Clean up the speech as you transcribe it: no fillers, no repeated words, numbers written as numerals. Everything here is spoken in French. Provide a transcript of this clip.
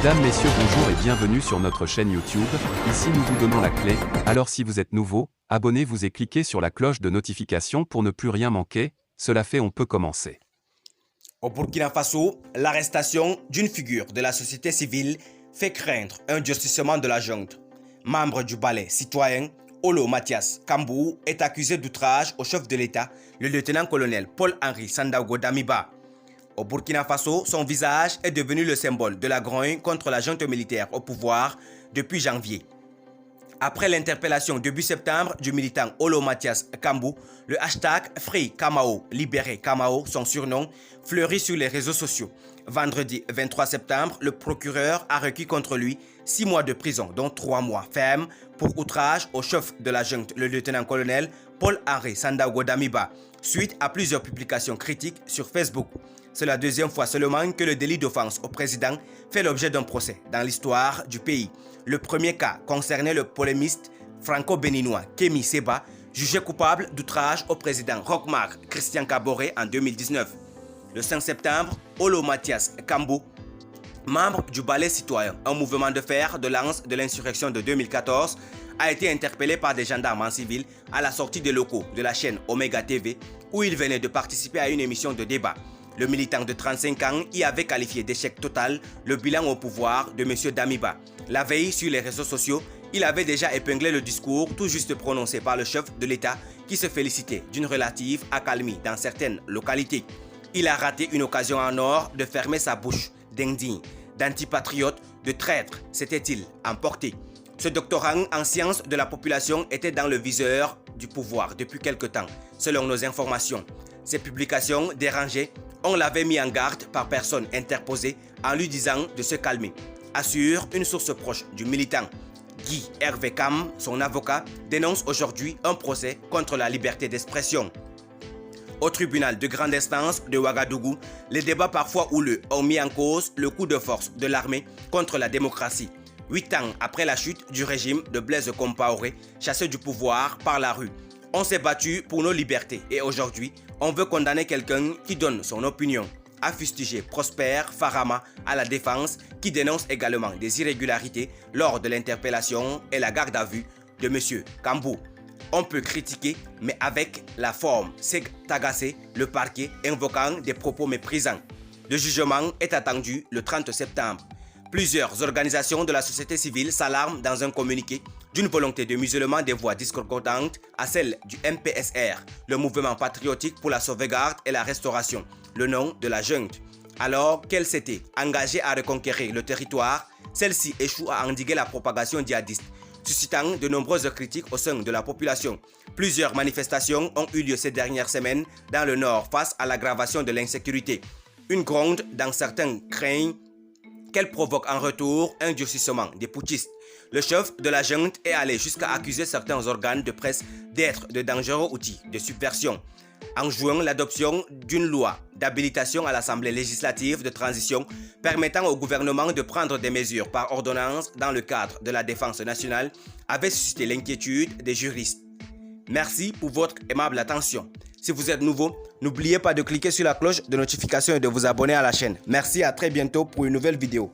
Mesdames, Messieurs, bonjour et bienvenue sur notre chaîne YouTube. Ici nous vous donnons la clé, alors si vous êtes nouveau, abonnez-vous et cliquez sur la cloche de notification pour ne plus rien manquer. Cela fait, on peut commencer. Au Burkina Faso, l'arrestation d'une figure de la société civile fait craindre un durcissement de la junte. Membre du balai citoyen, Olo Mathias Kambou est accusé d'outrage au chef de l'État, le lieutenant-colonel Paul-Henri Sandaogo Damiba. Au Burkina Faso, son visage est devenu le symbole de la grogne contre la junte militaire au pouvoir depuis janvier. Après l'interpellation début septembre du militant Olo Mathias Kambou, le hashtag Free Kamao, libéré Kamao, son surnom, fleurit sur les réseaux sociaux. Vendredi 23 septembre, le procureur a requis contre lui 6 mois de prison, dont 3 mois fermes, pour outrage au chef de la junte, le lieutenant-colonel Paul-Henri Sandaogo Damiba, suite à plusieurs publications critiques sur Facebook. C'est la deuxième fois seulement que le délit d'offense au président fait l'objet d'un procès dans l'histoire du pays. Le premier cas concernait le polémiste franco-béninois Kémi Séba, jugé coupable d'outrage au président Roch-Marc Christian Kaboré en 2019. Le 5 septembre, Olo Mathias Kambou, membre du balai citoyen, un mouvement de fer de lance de l'insurrection de 2014, a été interpellé par des gendarmes en civil à la sortie des locaux de la chaîne Omega TV où il venait de participer à une émission de débat. Le militant de 35 ans y avait qualifié d'échec total le bilan au pouvoir de M. Damiba. La veille, sur les réseaux sociaux, il avait déjà épinglé le discours tout juste prononcé par le chef de l'État qui se félicitait d'une relative accalmie dans certaines localités. Il a raté une occasion en or de fermer sa bouche d'indigne, d'antipatriote, de traître, s'était-il emporté. Ce doctorant en sciences de la population était dans le viseur du pouvoir depuis quelque temps, selon nos informations. Ces publications dérangeaient, on l'avait mis en garde par personne interposée en lui disant de se calmer, assure une source proche du militant. Guy Hervé Kam, son avocat, dénonce aujourd'hui un procès contre la liberté d'expression. Au tribunal de grande instance de Ouagadougou, les débats parfois houleux ont mis en cause le coup de force de l'armée contre la démocratie. 8 ans après la chute du régime de Blaise Compaoré, chassé du pouvoir par la rue. On s'est battu pour nos libertés et aujourd'hui, on veut condamner quelqu'un qui donne son opinion, a fustigé Prosper Farama à la défense qui dénonce également des irrégularités lors de l'interpellation et la garde à vue de M. Kambou. On peut critiquer, mais avec la forme, c'est agacé le parquet invoquant des propos méprisants. Le jugement est attendu le 30 septembre. Plusieurs organisations de la société civile s'alarment dans un communiqué d'une volonté de musulmans des voix discordantes à celle du MPSR, le mouvement patriotique pour la sauvegarde et la restauration, le nom de la junte. Alors qu'elle s'était engagée à reconquérir le territoire, celle-ci échoue à endiguer la propagation djihadiste, suscitant de nombreuses critiques au sein de la population. Plusieurs manifestations ont eu lieu ces dernières semaines dans le nord face à l'aggravation de l'insécurité. Une gronde dans certains craignent qu'elle provoque en retour un durcissement des putschistes. Le chef de la junte est allé jusqu'à accuser certains organes de presse d'être de dangereux outils de subversion, en jouant l'adoption d'une loi d'habilitation à l'Assemblée législative de transition permettant au gouvernement de prendre des mesures par ordonnance dans le cadre de la défense nationale avait suscité l'inquiétude des juristes. Merci pour votre aimable attention. Si vous êtes nouveau, n'oubliez pas de cliquer sur la cloche de notification et de vous abonner à la chaîne. Merci, à très bientôt pour une nouvelle vidéo.